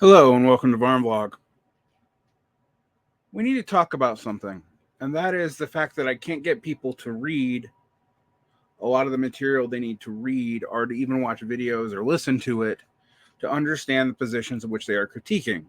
Hello and welcome to Varn Vlog. We need to talk about something, and that is the fact that I can't get people to read a lot of the material they need to read or to even watch videos or listen to it to understand the positions of which they are critiquing.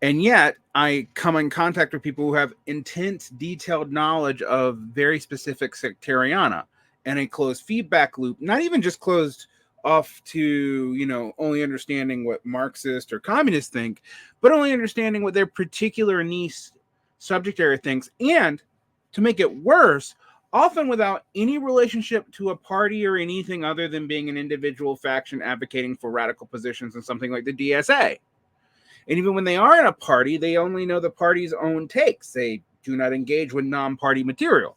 And yet, I come in contact with people who have intense, detailed knowledge of very specific sectariana and a closed feedback loop, not even just closed off to, only understanding what Marxist or communists think, but only understanding what their particular niche subject area thinks. And to make it worse, often without any relationship to a party or anything other than being an individual faction advocating for radical positions in something like the DSA. And even when they are in a party, they only know the party's own takes. They do not engage with non-party material.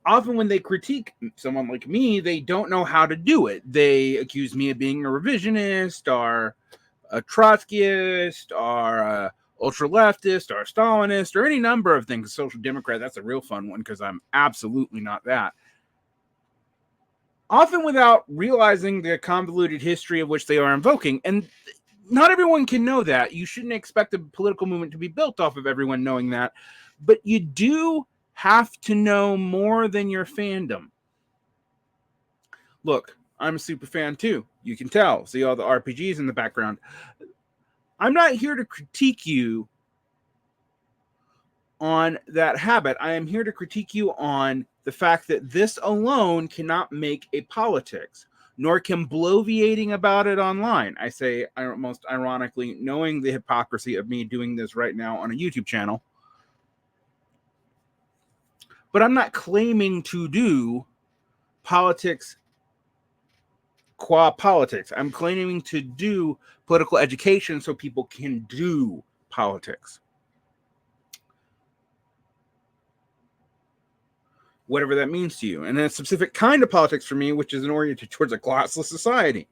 Often when they critique someone like me, they don't know how to do it. They accuse me of being a revisionist or a Trotskyist or a ultra-leftist or a Stalinist or any number of things. A social democrat, that's a real fun one because I'm absolutely not that. Often without realizing the convoluted history of which they are invoking. And not everyone can know that. You shouldn't expect a political movement to be built off of everyone knowing that. But you do have to know more than your fandom. Look, I'm a super fan too. You can tell. See all the RPGs in the background. I'm not here to critique you on that habit. I am here to critique you on the fact that this alone cannot make a politics, nor can bloviating about it online. I say, most ironically, knowing the hypocrisy of me doing this right now on a YouTube channel. But I'm not claiming to do politics qua politics. I'm claiming to do political education so people can do politics. Whatever that means to you. And a specific kind of politics for me, which is oriented towards a classless society.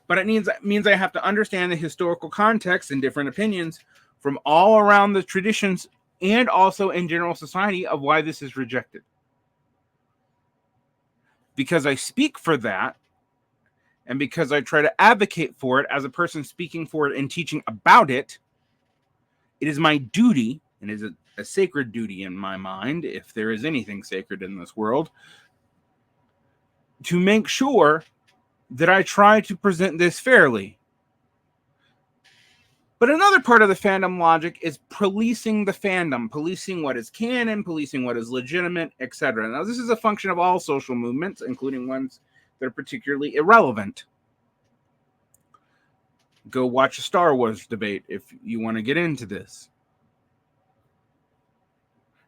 But it means I have to understand the historical context and different opinions from all around the traditions and also in general society of why this is rejected. Because I speak for that, and because I try to advocate for it as a person speaking for it and teaching about it, it is my duty, and is a sacred duty in my mind, if there is anything sacred in this world, to make sure that I try to present this fairly. But another part of the fandom logic is policing the fandom, policing what is canon, policing what is legitimate, etc. Now, this is a function of all social movements, including ones that are particularly irrelevant. Go watch a Star Wars debate if you want to get into this.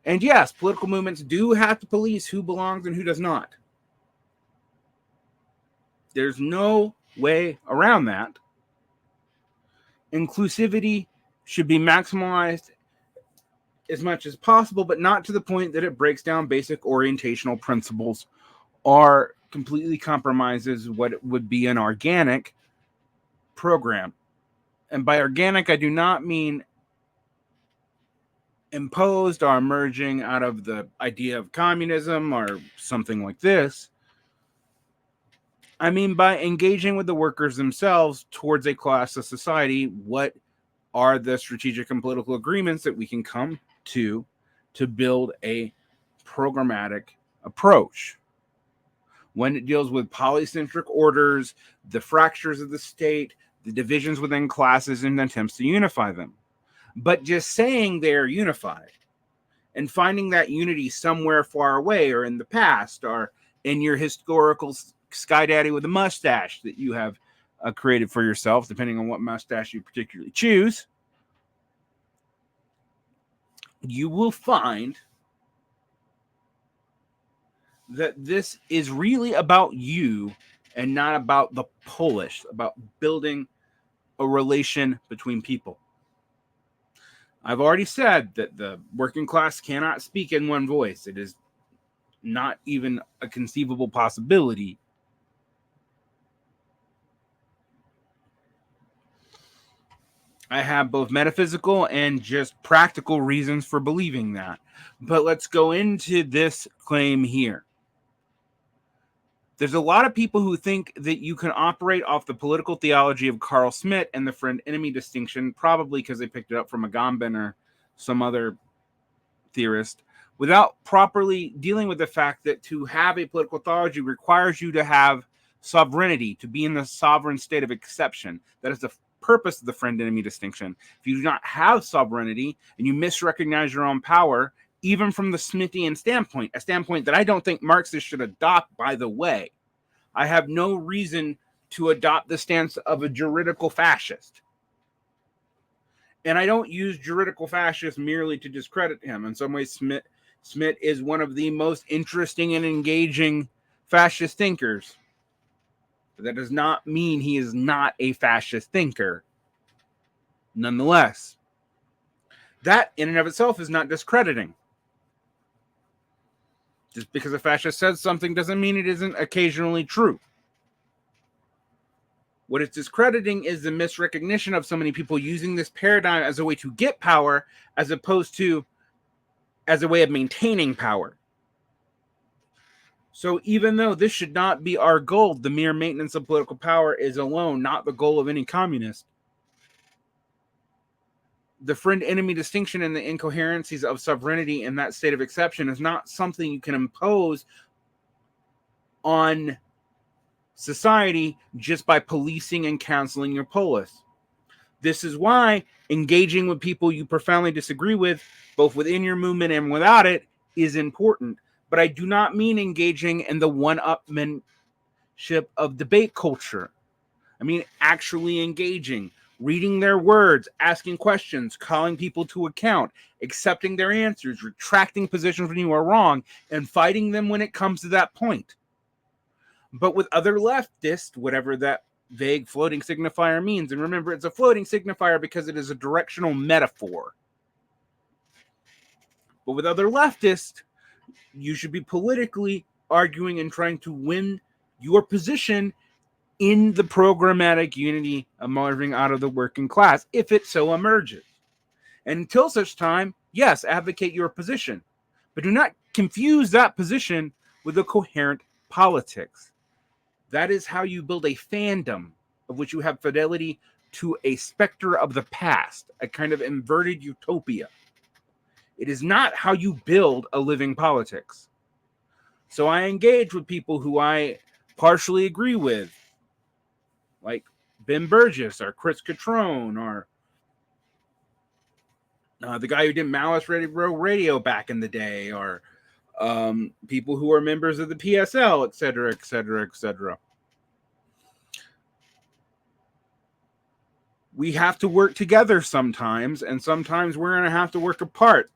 And yes, political movements do have to police who belongs and who does not. There's no way around that. Inclusivity should be maximized as much as possible, but not to the point that it breaks down basic orientational principles or completely compromises what would be an organic program. And by organic, I do not mean imposed or emerging out of the idea of communism or something like this. I mean by engaging with the workers themselves towards a class of society. What are the strategic and political agreements that we can come to build a programmatic approach? When it deals with polycentric orders, the fractures of the state, the divisions within classes, and attempts to unify them. But just saying they're unified and finding that unity somewhere far away or in the past or in your historical sky daddy with a mustache that you have created for yourself, depending on what mustache you particularly choose, you will find that this is really about you and not about the Polish, about building a relation between people. I've already said that the working class cannot speak in one voice. It is not even a conceivable possibility. I have both metaphysical and just practical reasons for believing that. But let's go into this claim here. There's a lot of people who think that you can operate off the political theology of Carl Schmitt and the friend-enemy distinction, probably because they picked it up from Agamben or some other theorist, without properly dealing with the fact that to have a political theology requires you to have sovereignty, to be in the sovereign state of exception. That is the purpose of the friend-enemy distinction. If you do not have sovereignty and you misrecognize your own power, even from the Smithian standpoint, a standpoint that I don't think Marxists should adopt, by the way. I have no reason to adopt the stance of a juridical fascist. And I don't use juridical fascist merely to discredit him. In some ways, Schmitt is one of the most interesting and engaging fascist thinkers. But that does not mean he is not a fascist thinker. Nonetheless, that in and of itself is not discrediting. Just because a fascist says something doesn't mean it isn't occasionally true. What it's discrediting is the misrecognition of so many people using this paradigm as a way to get power, as opposed to as a way of maintaining power. So even though this should not be our goal, the mere maintenance of political power is alone not the goal of any communist. The friend-enemy distinction and the incoherencies of sovereignty in that state of exception is not something you can impose on society just by policing and canceling your polis. This is why engaging with people you profoundly disagree with, both within your movement and without it, is important. But I do not mean engaging in the one-upmanship of debate culture. I mean actually engaging, reading their words, asking questions, calling people to account, accepting their answers, retracting positions when you are wrong, and fighting them when it comes to that point. But with other leftists, whatever that vague floating signifier means, and remember, it's a floating signifier because it is a directional metaphor. But with other leftists, you should be politically arguing and trying to win your position in the programmatic unity emerging out of the working class, if it so emerges. And until such time, yes, advocate your position, but do not confuse that position with a coherent politics. That is how you build a fandom of which you have fidelity to a specter of the past, a kind of inverted utopia. It is not how you build a living politics. So I engage with people who I partially agree with, like Ben Burgess or Chris Catrone or the guy who did Malice Radio back in the day, or people who are members of the PSL, etc., etc., etc. We have to work together sometimes, and sometimes we're going to have to work apart.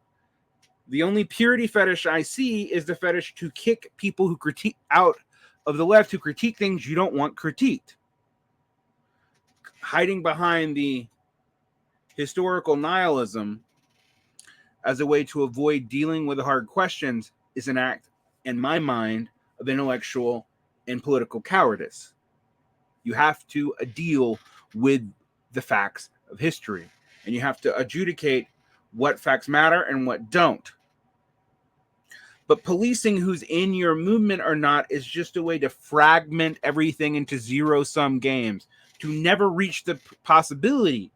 The only purity fetish I see is the fetish to kick people who critique out of the left, who critique things you don't want critiqued. Hiding behind the historical nihilism as a way to avoid dealing with hard questions is an act, in my mind, of intellectual and political cowardice. You have to deal with the facts of history, and you have to adjudicate what facts matter and what don't. But policing who's in your movement or not is just a way to fragment everything into zero-sum games, to never reach the possibility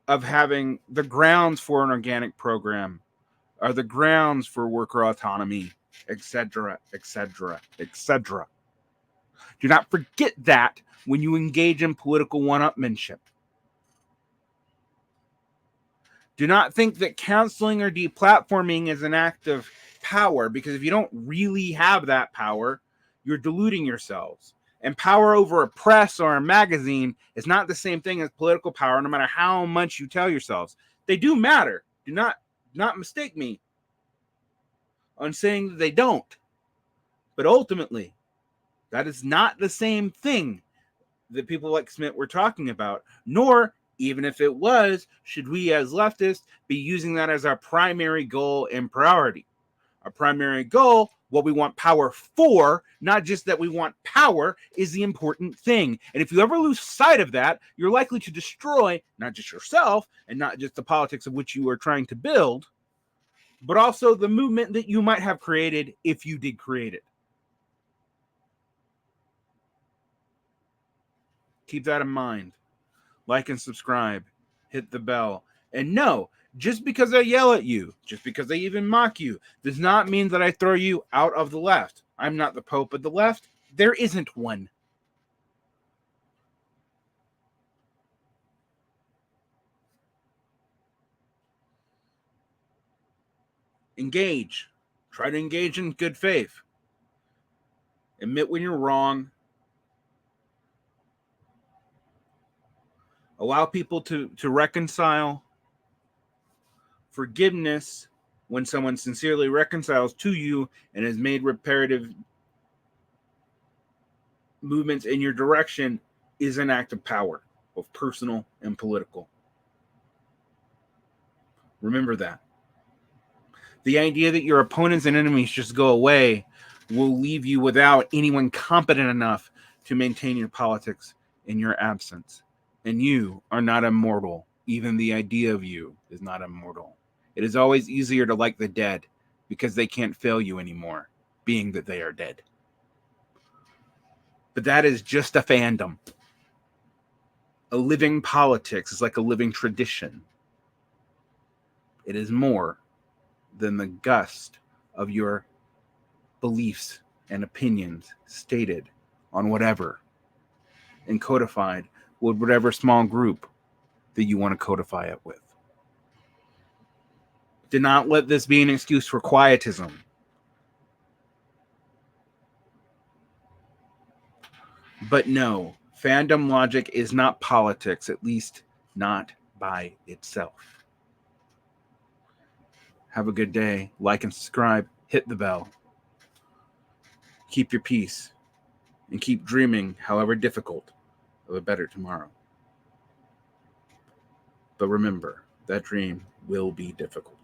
of having the grounds for an organic program, or the grounds for worker autonomy, etc., etc., etc. Do not forget that when you engage in political one-upmanship. Do not think that canceling or deplatforming is an act of power, because if you don't really have that power, you're deluding yourselves. And power over a press or a magazine is not the same thing as political power, no matter how much you tell yourselves. They do matter. Do not mistake me on saying that they don't. But ultimately, that is not the same thing that people like Schmitt were talking about, nor, even if it was, should we as leftists be using that as our primary goal and priority. Our primary goal, what we want power for, not just that we want power, is the important thing. And if you ever lose sight of that, you're likely to destroy not just yourself and not just the politics of which you are trying to build, but also the movement that you might have created if you did create it. Keep that in mind. Like and subscribe. Hit the bell. And no, just because I yell at you, just because I even mock you, does not mean that I throw you out of the left. I'm not the Pope of the left. There isn't one. Engage. Try to engage in good faith. Admit when you're wrong. Allow people to reconcile. Forgiveness when someone sincerely reconciles to you and has made reparative movements in your direction is an act of power, both personal and political. Remember that. The idea that your opponents and enemies just go away will leave you without anyone competent enough to maintain your politics in your absence. And you are not immortal. Even the idea of you is not immortal. It is always easier to like the dead because they can't fail you anymore, being that they are dead. But that is just a fandom. A living politics is like a living tradition. It is more than the gust of your beliefs and opinions stated on whatever and codified with whatever small group that you want to codify it with. Do not let this be an excuse for quietism. But no, fandom logic is not politics, at least not by itself. Have a good day. Like and subscribe. Hit the bell. Keep your peace. And keep dreaming, however difficult, of a better tomorrow. But remember, that dream will be difficult.